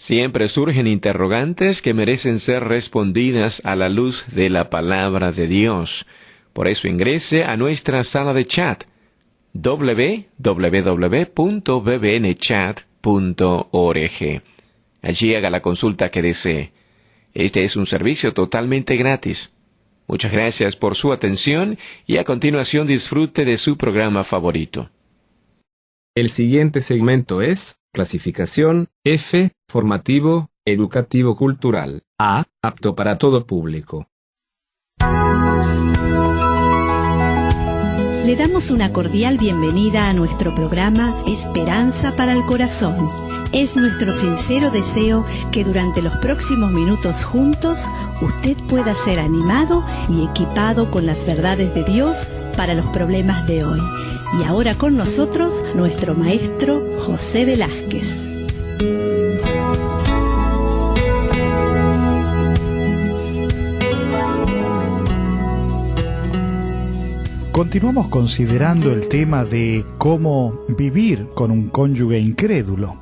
Siempre surgen interrogantes que merecen ser respondidas a la luz de la palabra de Dios. Por eso ingrese a nuestra sala de chat www.bbnchat.org. Allí haga la consulta que desee. Este es un servicio totalmente gratis. Muchas gracias por su atención y a continuación disfrute de su programa favorito. El siguiente segmento es clasificación F, formativo, educativo cultural. A, apto para todo público. Le damos una cordial bienvenida a nuestro programa Esperanza para el Corazón. Es nuestro sincero deseo que durante los próximos minutos juntos usted pueda ser animado y equipado con las verdades de Dios para los problemas de hoy. Y ahora con nosotros nuestro maestro José Velázquez. Continuamos considerando el tema de cómo vivir con un cónyuge incrédulo.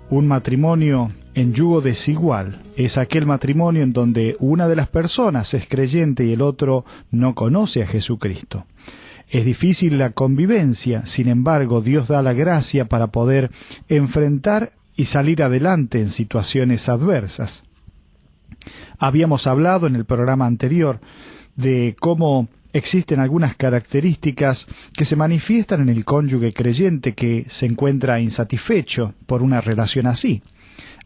Un matrimonio en yugo desigual es aquel matrimonio en donde una de las personas es creyente y el otro no conoce a Jesucristo. Es difícil la convivencia, sin embargo, Dios da la gracia para poder enfrentar y salir adelante en situaciones adversas. Habíamos hablado en el programa anterior de cómo existen algunas características que se manifiestan en el cónyuge creyente que se encuentra insatisfecho por una relación así.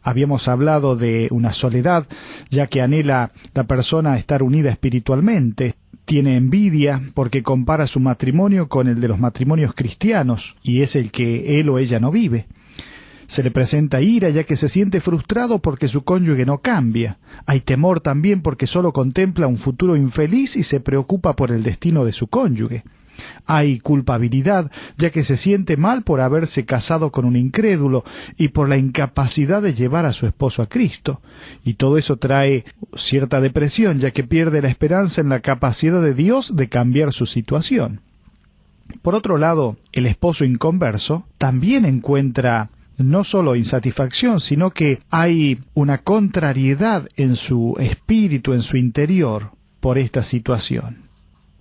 Habíamos hablado de una soledad, ya que anhela la persona estar unida espiritualmente. Tiene envidia porque compara su matrimonio con el de los matrimonios cristianos, y es el que él o ella no vive. Se le presenta ira ya que se siente frustrado porque su cónyuge no cambia. Hay temor también porque solo contempla un futuro infeliz y se preocupa por el destino de su cónyuge. Hay culpabilidad ya que se siente mal por haberse casado con un incrédulo y por la incapacidad de llevar a su esposo a Cristo. Y todo eso trae cierta depresión ya que pierde la esperanza en la capacidad de Dios de cambiar su situación. Por otro lado, el esposo inconverso también encuentra no solo insatisfacción, sino que hay una contrariedad en su espíritu, en su interior, por esta situación.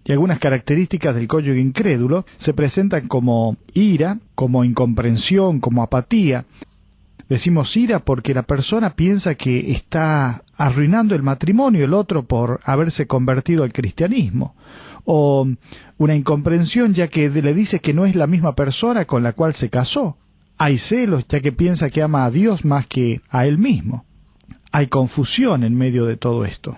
Y algunas características del cónyuge incrédulo se presentan como ira, como incomprensión, como apatía. Decimos ira porque la persona piensa que está arruinando el matrimonio el otro por haberse convertido al cristianismo. O una incomprensión ya que le dice que no es la misma persona con la cual se casó. Hay celos ya que piensa que ama a Dios más que a él mismo. Hay confusión en medio de todo esto.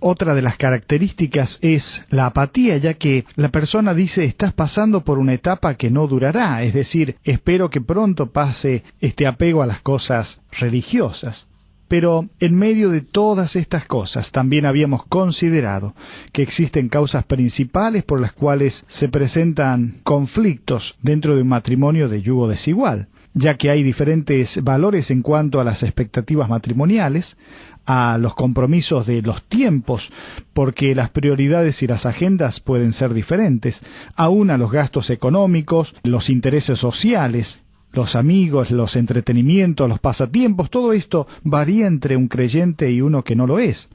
Otra de las características es la apatía, ya que la persona dice estás pasando por una etapa que no durará, es decir, espero que pronto pase este apego a las cosas religiosas. Pero en medio de todas estas cosas también habíamos considerado que existen causas principales por las cuales se presentan conflictos dentro de un matrimonio de yugo desigual, ya que hay diferentes valores en cuanto a las expectativas matrimoniales, a los compromisos de los tiempos, porque las prioridades y las agendas pueden ser diferentes, aún a los gastos económicos, los intereses sociales, los amigos, los entretenimientos, los pasatiempos, todo esto varía entre un creyente y uno que no lo es.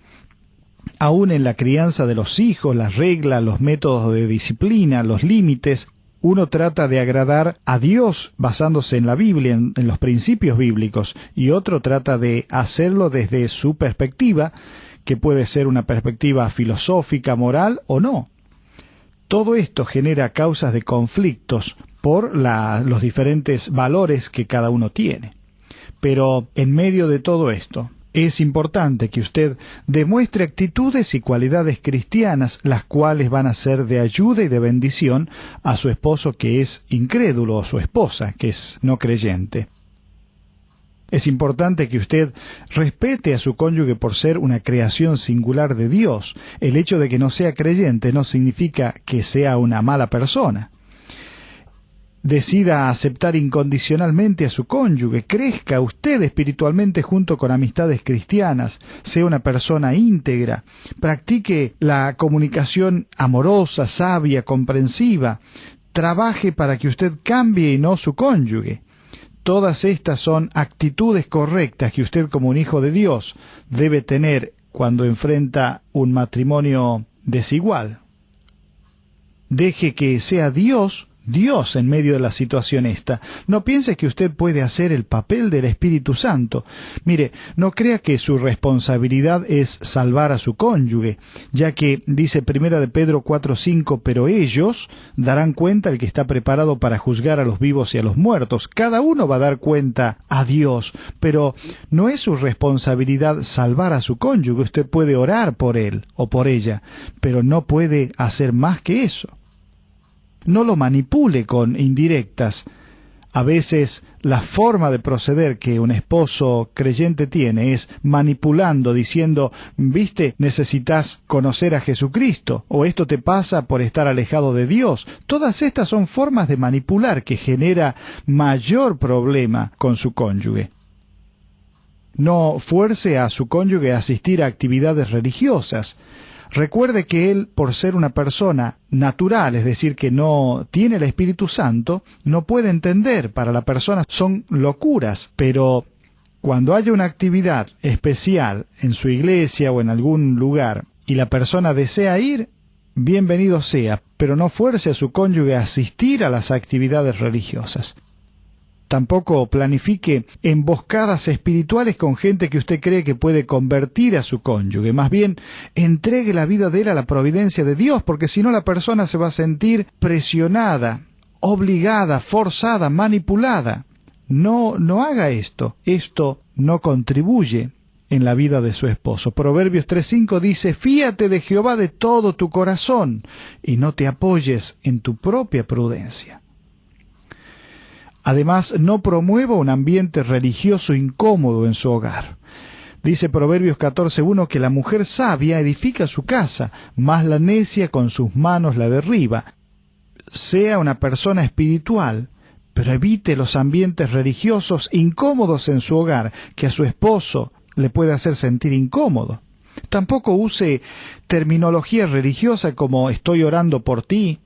Aún en la crianza de los hijos, las reglas, los métodos de disciplina, los límites, uno trata de agradar a Dios basándose en la Biblia, en los principios bíblicos, y otro trata de hacerlo desde su perspectiva, que puede ser una perspectiva filosófica, moral o no. Todo esto genera causas de conflictos por los diferentes valores que cada uno tiene. Pero en medio de todo esto, es importante que usted demuestre actitudes y cualidades cristianas, las cuales van a ser de ayuda y de bendición a su esposo que es incrédulo o su esposa que es no creyente. Es importante que usted respete a su cónyuge por ser una creación singular de Dios. El hecho de que no sea creyente no significa que sea una mala persona. Decida aceptar incondicionalmente a su cónyuge, crezca usted espiritualmente junto con amistades cristianas, sea una persona íntegra, practique la comunicación amorosa, sabia, comprensiva, trabaje para que usted cambie y no su cónyuge. Todas estas son actitudes correctas que usted como un hijo de Dios debe tener cuando enfrenta un matrimonio desigual. Deje que sea Dios en medio de la situación esta. No piense que usted puede hacer el papel del Espíritu Santo. Mire, no crea que su responsabilidad es salvar a su cónyuge, ya que dice 1 de Pedro 4:5, pero ellos darán cuenta al que está preparado para juzgar a los vivos y a los muertos. Cada uno va a dar cuenta a Dios, pero no es su responsabilidad salvar a su cónyuge. Usted puede orar por él o por ella, pero no puede hacer más que eso. No lo manipule con indirectas. A veces la forma de proceder que un esposo creyente tiene es manipulando, diciendo, «Viste, necesitas conocer a Jesucristo», o «Esto te pasa por estar alejado de Dios». Todas estas son formas de manipular que genera mayor problema con su cónyuge. No fuerce a su cónyuge a asistir a actividades religiosas. Recuerde que él, por ser una persona natural, es decir, que no tiene el Espíritu Santo, no puede entender. Para la persona son locuras, pero cuando haya una actividad especial en su iglesia o en algún lugar y la persona desea ir, bienvenido sea, pero no fuerce a su cónyuge a asistir a las actividades religiosas. Tampoco planifique emboscadas espirituales con gente que usted cree que puede convertir a su cónyuge. Más bien, entregue la vida de él a la providencia de Dios, porque si no la persona se va a sentir presionada, obligada, forzada, manipulada. No haga esto. Esto no contribuye en la vida de su esposo. Proverbios 3:5 dice, «Fíate de Jehová de todo tu corazón y no te apoyes en tu propia prudencia». Además, no promueva un ambiente religioso incómodo en su hogar. Dice Proverbios 14:1 que la mujer sabia edifica su casa, mas la necia con sus manos la derriba. Sea una persona espiritual, pero evite los ambientes religiosos incómodos en su hogar, que a su esposo le puede hacer sentir incómodo. Tampoco use terminología religiosa como «estoy orando por ti»,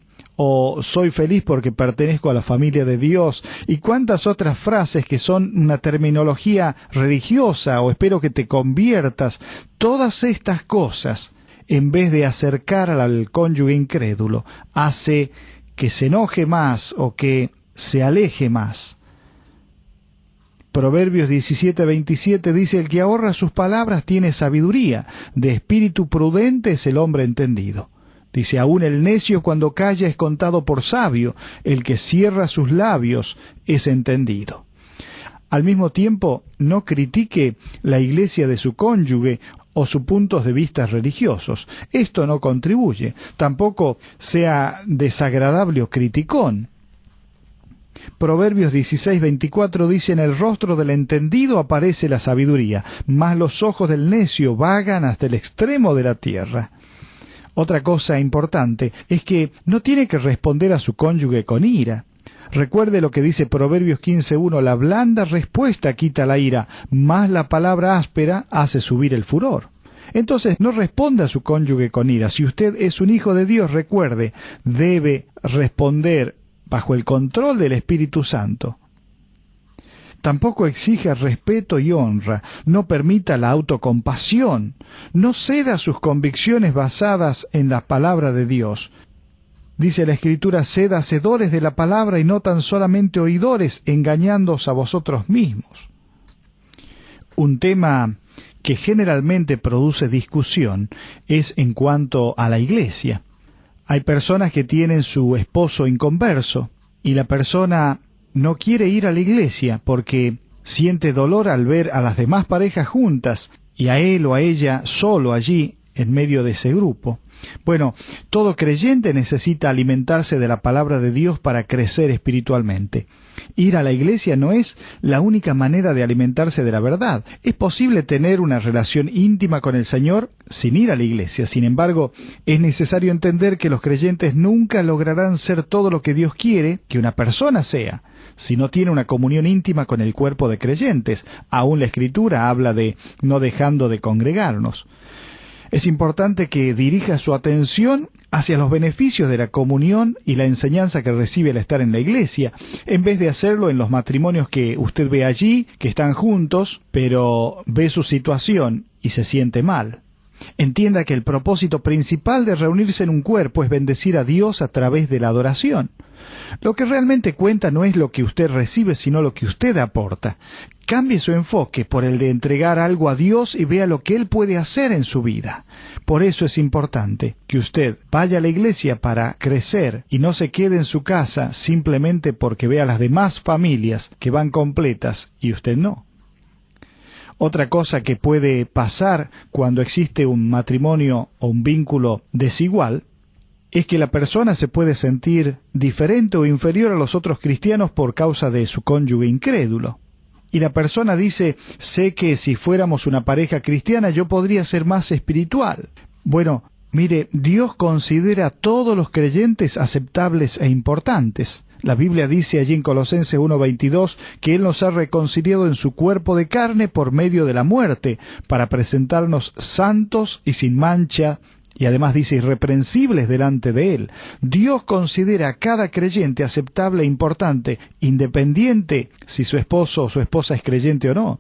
o «soy feliz porque pertenezco a la familia de Dios», y cuántas otras frases que son una terminología religiosa, o «espero que te conviertas». Todas estas cosas, en vez de acercar al cónyuge incrédulo, hace que se enoje más o que se aleje más. Proverbios 17:27 dice, «El que ahorra sus palabras tiene sabiduría, de espíritu prudente es el hombre entendido». Dice, «Aún el necio cuando calla es contado por sabio, el que cierra sus labios es entendido». Al mismo tiempo, no critique la iglesia de su cónyuge o sus puntos de vista religiosos. Esto no contribuye. Tampoco sea desagradable o criticón. Proverbios 16:24 dice, «En el rostro del entendido aparece la sabiduría, mas los ojos del necio vagan hasta el extremo de la tierra». Otra cosa importante es que no tiene que responder a su cónyuge con ira. Recuerde lo que dice Proverbios 15:1, «La blanda respuesta quita la ira, mas la palabra áspera hace subir el furor». Entonces, no responda a su cónyuge con ira. Si usted es un hijo de Dios, recuerde, debe responder bajo el control del Espíritu Santo. Tampoco exija respeto y honra, no permita la autocompasión, no ceda sus convicciones basadas en la palabra de Dios. Dice la Escritura, «Sed hacedores de la palabra y no tan solamente oidores, engañándoos a vosotros mismos». Un tema que generalmente produce discusión es en cuanto a la iglesia. Hay personas que tienen su esposo inconverso y la persona no quiere ir a la iglesia porque siente dolor al ver a las demás parejas juntas y a él o a ella solo allí en medio de ese grupo. Bueno, todo creyente necesita alimentarse de la palabra de Dios para crecer espiritualmente. Ir a la iglesia no es la única manera de alimentarse de la verdad. Es posible tener una relación íntima con el Señor sin ir a la iglesia. Sin embargo, es necesario entender que los creyentes nunca lograrán ser todo lo que Dios quiere que una persona sea, si no tiene una comunión íntima con el cuerpo de creyentes. Aún la Escritura habla de no dejando de congregarnos. Es importante que dirija su atención hacia los beneficios de la comunión y la enseñanza que recibe al estar en la iglesia, en vez de hacerlo en los matrimonios que usted ve allí, que están juntos, pero ve su situación y se siente mal. Entienda que el propósito principal de reunirse en un cuerpo es bendecir a Dios a través de la adoración. Lo que realmente cuenta no es lo que usted recibe, sino lo que usted aporta. Cambie su enfoque por el de entregar algo a Dios y vea lo que Él puede hacer en su vida. Por eso es importante que usted vaya a la iglesia para crecer y no se quede en su casa simplemente porque vea a las demás familias que van completas y usted no. Otra cosa que puede pasar cuando existe un matrimonio o un vínculo desigual es que la persona se puede sentir diferente o inferior a los otros cristianos por causa de su cónyuge incrédulo. Y la persona dice, sé que si fuéramos una pareja cristiana yo podría ser más espiritual. Bueno, mire, Dios considera a todos los creyentes aceptables e importantes. La Biblia dice allí en Colosenses 1:22 que Él nos ha reconciliado en su cuerpo de carne por medio de la muerte, para presentarnos santos y sin mancha, y además dice irreprensibles delante de Él. Dios considera a cada creyente aceptable e importante, independiente si su esposo o su esposa es creyente o no.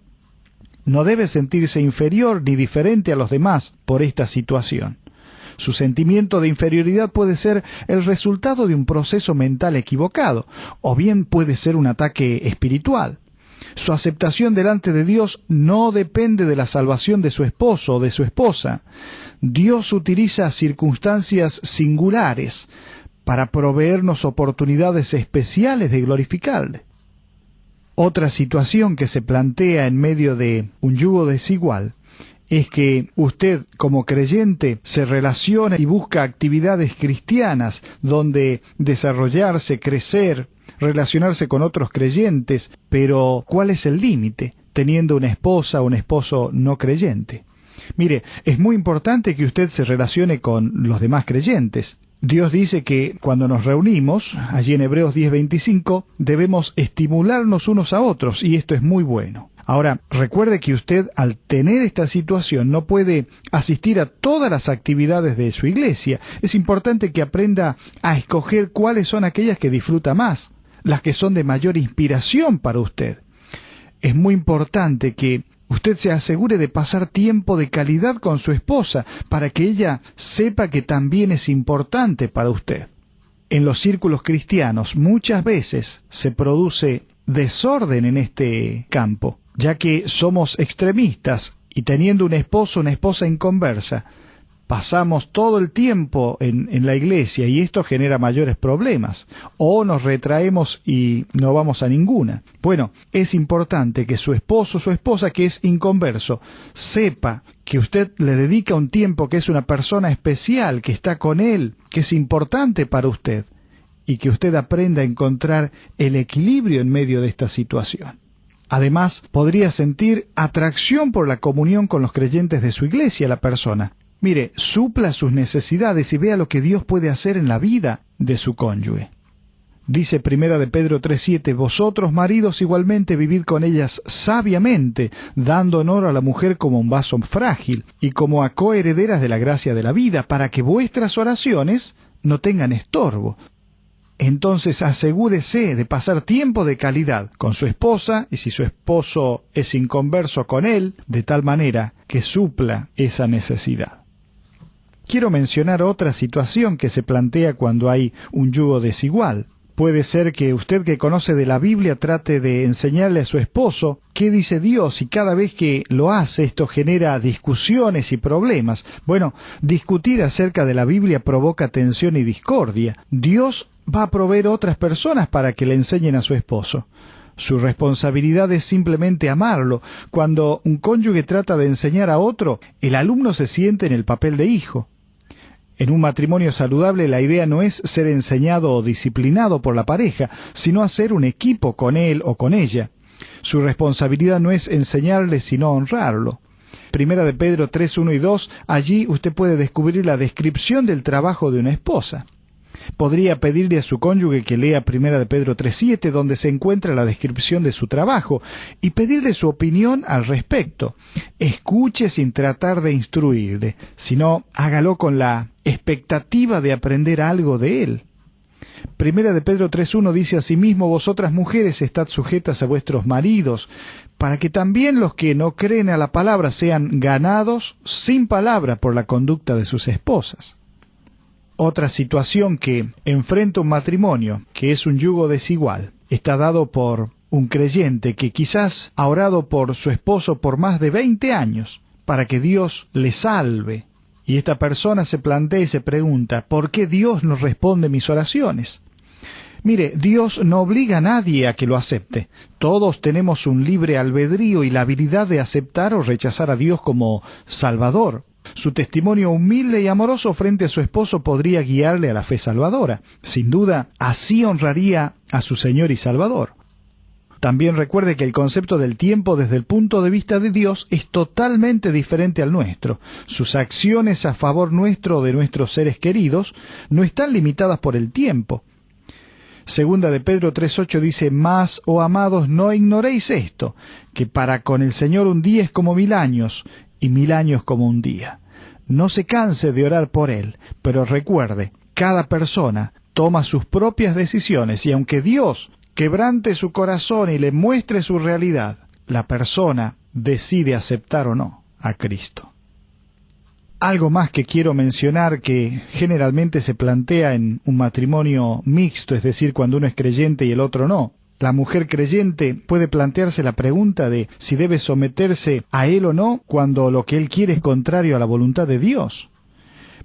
No debe sentirse inferior ni diferente a los demás por esta situación. Su sentimiento de inferioridad puede ser el resultado de un proceso mental equivocado, o bien puede ser un ataque espiritual. Su aceptación delante de Dios no depende de la salvación de su esposo o de su esposa. Dios utiliza circunstancias singulares para proveernos oportunidades especiales de glorificarle. Otra situación que se plantea en medio de un yugo desigual es que usted, como creyente, se relaciona y busca actividades cristianas donde desarrollarse, crecer, relacionarse con otros creyentes, pero ¿cuál es el límite teniendo una esposa o un esposo no creyente? Mire, es muy importante que usted se relacione con los demás creyentes. Dios dice que cuando nos reunimos, allí en Hebreos 10:25, debemos estimularnos unos a otros, y esto es muy bueno. Ahora, recuerde que usted, al tener esta situación, no puede asistir a todas las actividades de su iglesia. Es importante que aprenda a escoger cuáles son aquellas que disfruta más, las que son de mayor inspiración para usted. Es muy importante que usted se asegure de pasar tiempo de calidad con su esposa para que ella sepa que también es importante para usted. En los círculos cristianos muchas veces se produce desorden en este campo, ya que somos extremistas y teniendo un esposo o una esposa inconversa, pasamos todo el tiempo en la iglesia y esto genera mayores problemas, o nos retraemos y no vamos a ninguna. Bueno, es importante que su esposo o su esposa que es inconverso sepa que usted le dedica un tiempo, que es una persona especial, que está con él, que es importante para usted, y que usted aprenda a encontrar el equilibrio en medio de esta situación. Además, podría sentir atracción por la comunión con los creyentes de su iglesia la persona. Mire, supla sus necesidades y vea lo que Dios puede hacer en la vida de su cónyuge. Dice Primera de Pedro 3:7, vosotros maridos igualmente vivid con ellas sabiamente, dando honor a la mujer como un vaso frágil y como a coherederas de la gracia de la vida, para que vuestras oraciones no tengan estorbo. Entonces asegúrese de pasar tiempo de calidad con su esposa, y si su esposo es inconverso, con él, de tal manera que supla esa necesidad. Quiero mencionar otra situación que se plantea cuando hay un yugo desigual. Puede ser que usted, que conoce de la Biblia, trate de enseñarle a su esposo qué dice Dios, y cada vez que lo hace esto genera discusiones y problemas. Bueno, discutir acerca de la Biblia provoca tensión y discordia. Dios va a proveer otras personas para que le enseñen a su esposo. Su responsabilidad es simplemente amarlo. Cuando un cónyuge trata de enseñar a otro, el alumno se siente en el papel de hijo. En un matrimonio saludable la idea no es ser enseñado o disciplinado por la pareja, sino hacer un equipo con él o con ella. Su responsabilidad no es enseñarle, sino honrarlo. Primera de Pedro 3:1 y 2, allí usted puede descubrir la descripción del trabajo de una esposa. Podría pedirle a su cónyuge que lea 1 de Pedro 3:7, donde se encuentra la descripción de su trabajo, y pedirle su opinión al respecto. Escuche sin tratar de instruirle, sino hágalo con la expectativa de aprender algo de él. 1 de Pedro 3:1 dice asimismo: vosotras mujeres estad sujetas a vuestros maridos, para que también los que no creen a la palabra sean ganados sin palabra por la conducta de sus esposas. Otra situación que enfrenta un matrimonio, que es un yugo desigual, está dado por un creyente que quizás ha orado por su esposo por más de 20 años para que Dios le salve. Y esta persona se plantea y se pregunta: ¿por qué Dios no responde mis oraciones? Mire, Dios no obliga a nadie a que lo acepte. Todos tenemos un libre albedrío y la habilidad de aceptar o rechazar a Dios como Salvador. Su testimonio humilde y amoroso frente a su esposo podría guiarle a la fe salvadora. Sin duda, así honraría a su Señor y Salvador. También recuerde que el concepto del tiempo desde el punto de vista de Dios es totalmente diferente al nuestro. Sus acciones a favor nuestro o de nuestros seres queridos no están limitadas por el tiempo. Segunda de Pedro 3:8 dice: mas, oh amados, no ignoréis esto, que para con el Señor un día es como 1000 años, y 1000 años como un día. No se canse de orar por él, pero recuerde, cada persona toma sus propias decisiones, y aunque Dios quebrante su corazón y le muestre su realidad, la persona decide aceptar o no a Cristo. Algo más que quiero mencionar que generalmente se plantea en un matrimonio mixto, es decir, cuando uno es creyente y el otro no. La mujer creyente puede plantearse la pregunta de si debe someterse a él o no cuando lo que él quiere es contrario a la voluntad de Dios.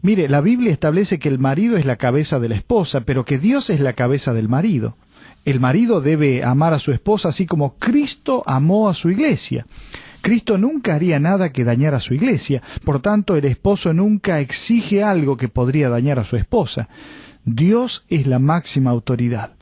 Mire, la Biblia establece que el marido es la cabeza de la esposa, pero que Dios es la cabeza del marido. El marido debe amar a su esposa así como Cristo amó a su iglesia. Cristo nunca haría nada que dañara a su iglesia, por tanto el esposo nunca exige algo que podría dañar a su esposa. Dios es la máxima autoridad.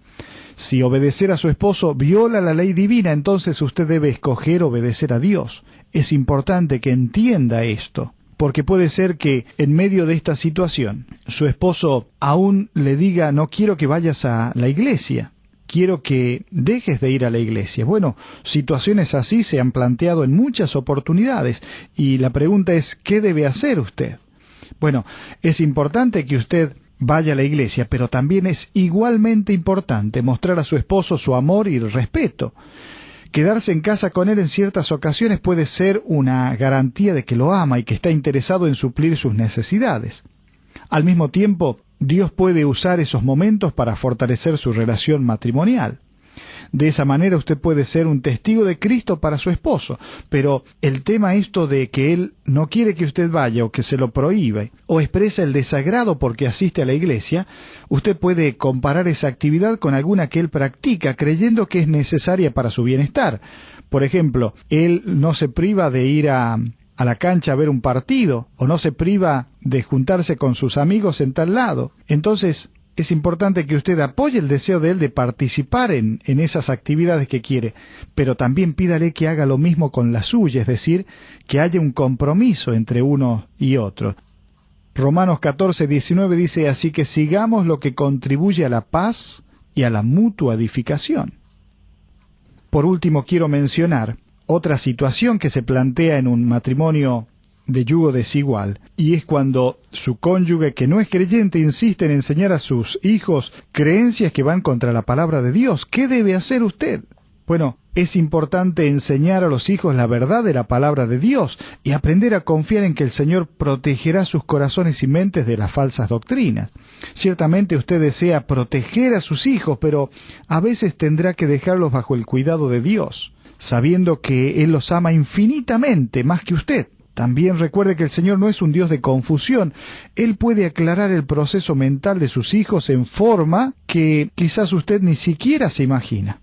Si obedecer a su esposo viola la ley divina, entonces usted debe escoger obedecer a Dios. Es importante que entienda esto, porque puede ser que en medio de esta situación su esposo aún le diga: no quiero que vayas a la iglesia, quiero que dejes de ir a la iglesia. Bueno, situaciones así se han planteado en muchas oportunidades, y la pregunta es: ¿qué debe hacer usted? Bueno, es importante que usted vaya a la iglesia, pero también es igualmente importante mostrar a su esposo su amor y el respeto. Quedarse en casa con él en ciertas ocasiones puede ser una garantía de que lo ama y que está interesado en suplir sus necesidades. Al mismo tiempo, Dios puede usar esos momentos para fortalecer su relación matrimonial. De esa manera usted puede ser un testigo de Cristo para su esposo, pero el tema esto de que él no quiere que usted vaya o que se lo prohíbe o expresa el desagrado porque asiste a la iglesia, usted puede comparar esa actividad con alguna que él practica creyendo que es necesaria para su bienestar. Por ejemplo, él no se priva de ir a la cancha a ver un partido, o no se priva de juntarse con sus amigos en tal lado. Entonces, es importante que usted apoye el deseo de él de participar en esas actividades que quiere, pero también pídale que haga lo mismo con la suya, es decir, que haya un compromiso entre uno y otro. Romanos 14:19 dice: así que sigamos lo que contribuye a la paz y a la mutua edificación. Por último, quiero mencionar otra situación que se plantea en un matrimonio de yugo desigual, y es cuando su cónyuge que no es creyente insiste en enseñar a sus hijos creencias que van contra la palabra de Dios. ¿Qué debe hacer usted? Bueno, es importante enseñar a los hijos la verdad de la palabra de Dios y aprender a confiar en que el Señor protegerá sus corazones y mentes de las falsas doctrinas. Ciertamente usted desea proteger a sus hijos, pero a veces tendrá que dejarlos bajo el cuidado de Dios, sabiendo que Él los ama infinitamente más que usted. También recuerde que el Señor no es un Dios de confusión. Él puede aclarar el proceso mental de sus hijos en forma que quizás usted ni siquiera se imagina.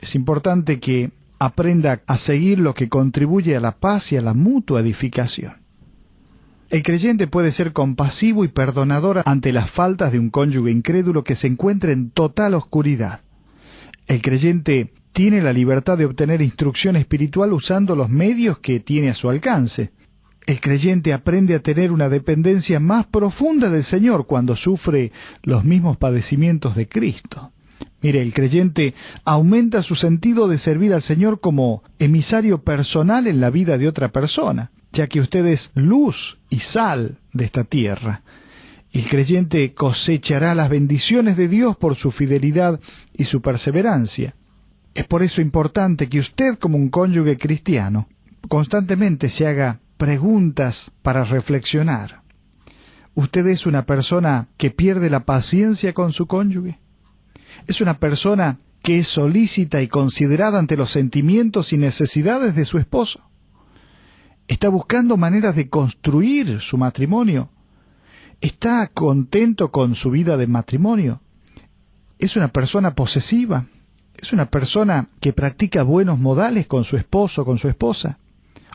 Es importante que aprenda a seguir lo que contribuye a la paz y a la mutua edificación. El creyente puede ser compasivo y perdonador ante las faltas de un cónyuge incrédulo que se encuentra en total oscuridad. El creyente tiene la libertad de obtener instrucción espiritual usando los medios que tiene a su alcance. El creyente aprende a tener una dependencia más profunda del Señor cuando sufre los mismos padecimientos de Cristo. Mire, el creyente aumenta su sentido de servir al Señor como emisario personal en la vida de otra persona, ya que usted es luz y sal de esta tierra. El creyente cosechará las bendiciones de Dios por su fidelidad y su perseverancia. Es por eso importante que usted, como un cónyuge cristiano, constantemente se haga preguntas para reflexionar. ¿Usted es una persona que pierde la paciencia con su cónyuge? ¿Es una persona que es solícita y considerada ante los sentimientos y necesidades de su esposo? ¿Está buscando maneras de construir su matrimonio? ¿Está contento con su vida de matrimonio? ¿Es una persona posesiva? ¿Es una persona que practica buenos modales con su esposo o con su esposa?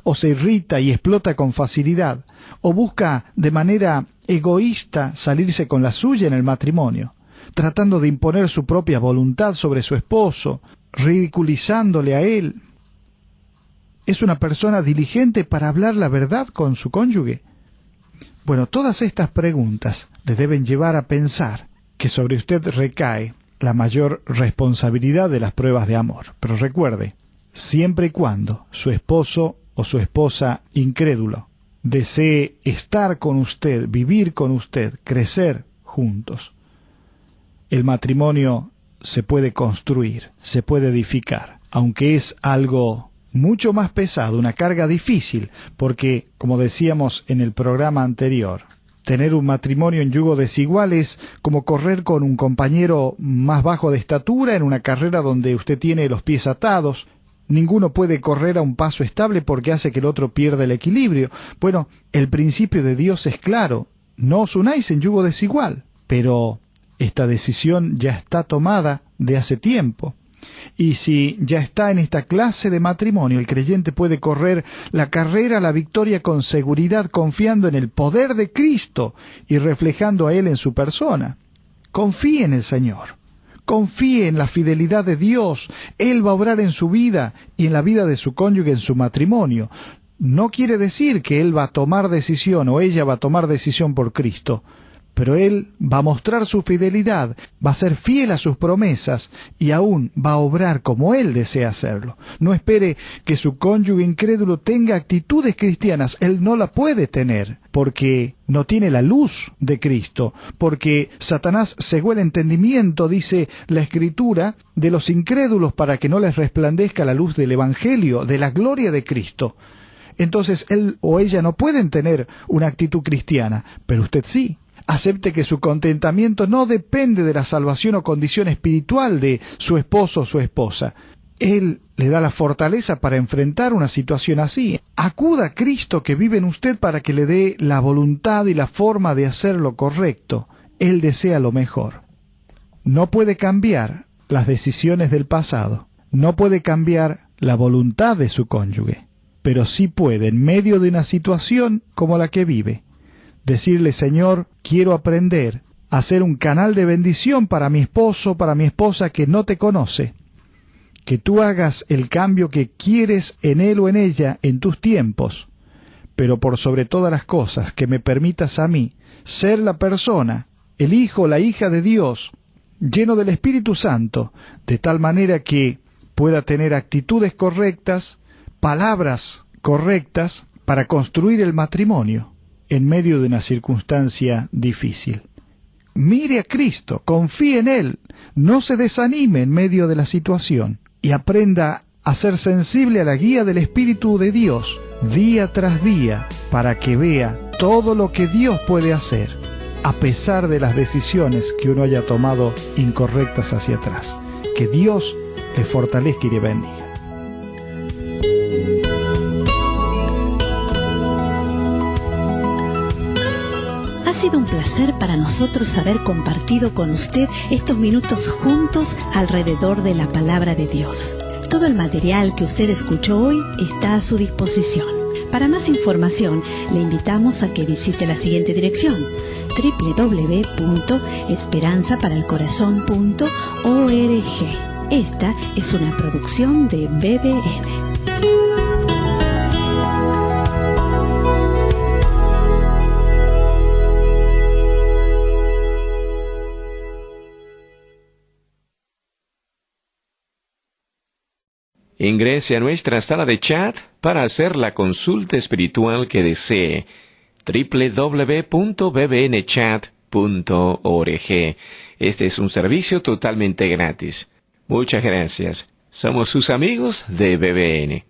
¿O se irrita y explota con facilidad? ¿O busca de manera egoísta salirse con la suya en el matrimonio, tratando de imponer su propia voluntad sobre su esposo, ridiculizándole a él? ¿Es una persona diligente para hablar la verdad con su cónyuge? Bueno, todas estas preguntas le deben llevar a pensar que sobre usted recae la mayor responsabilidad de las pruebas de amor. Pero recuerde, siempre y cuando su esposo o su esposa incrédulo desee estar con usted, vivir con usted, crecer juntos, el matrimonio se puede construir, se puede edificar, aunque es algo mucho más pesado, una carga difícil, porque, como decíamos en el programa anterior, tener un matrimonio en yugo desigual es como correr con un compañero más bajo de estatura en una carrera donde usted tiene los pies atados. Ninguno puede correr a un paso estable porque hace que el otro pierda el equilibrio. Bueno, el principio de Dios es claro: no os unáis en yugo desigual. Pero esta decisión ya está tomada de hace tiempo. Y si ya está en esta clase de matrimonio, el creyente puede correr la carrera a la victoria con seguridad, confiando en el poder de Cristo y reflejando a Él en su persona. Confíe en el Señor. Confíe en la fidelidad de Dios. Él va a obrar en su vida y en la vida de su cónyuge en su matrimonio. No quiere decir que Él va a tomar decisión o ella va a tomar decisión por Cristo, pero Él va a mostrar su fidelidad, va a ser fiel a sus promesas y aún va a obrar como Él desea hacerlo. No espere que su cónyuge incrédulo tenga actitudes cristianas. Él no la puede tener porque no tiene la luz de Cristo, porque Satanás cegó el entendimiento, dice la Escritura, de los incrédulos para que no les resplandezca la luz del Evangelio, de la gloria de Cristo. Entonces él o ella no pueden tener una actitud cristiana, pero usted sí. Acepte que su contentamiento no depende de la salvación o condición espiritual de su esposo o su esposa. Él le da la fortaleza para enfrentar una situación así. Acuda a Cristo que vive en usted para que le dé la voluntad y la forma de hacer lo correcto. Él desea lo mejor. No puede cambiar las decisiones del pasado. No puede cambiar la voluntad de su cónyuge. Pero sí puede, en medio de una situación como la que vive, decirle: Señor, quiero aprender a ser un canal de bendición para mi esposo, para mi esposa que no te conoce. Que tú hagas el cambio que quieres en él o en ella en tus tiempos, pero por sobre todas las cosas que me permitas a mí ser la persona, el hijo o la hija de Dios, lleno del Espíritu Santo, de tal manera que pueda tener actitudes correctas, palabras correctas para construir el matrimonio en medio de una circunstancia difícil. Mire a Cristo, confíe en Él, no se desanime en medio de la situación y aprenda a ser sensible a la guía del Espíritu de Dios día tras día para que vea todo lo que Dios puede hacer a pesar de las decisiones que uno haya tomado incorrectas hacia atrás. Que Dios le fortalezca y le bendiga. Ha sido un placer para nosotros haber compartido con usted estos minutos juntos alrededor de la palabra de Dios. Todo el material que usted escuchó hoy está a su disposición. Para más información, le invitamos a que visite la siguiente dirección: www.esperanzaparalcorazon.org. Esta es una producción de BBN. Ingrese a nuestra sala de chat para hacer la consulta espiritual que desee. www.bbnchat.org. Este es un servicio totalmente gratis. Muchas gracias. Somos sus amigos de BBN.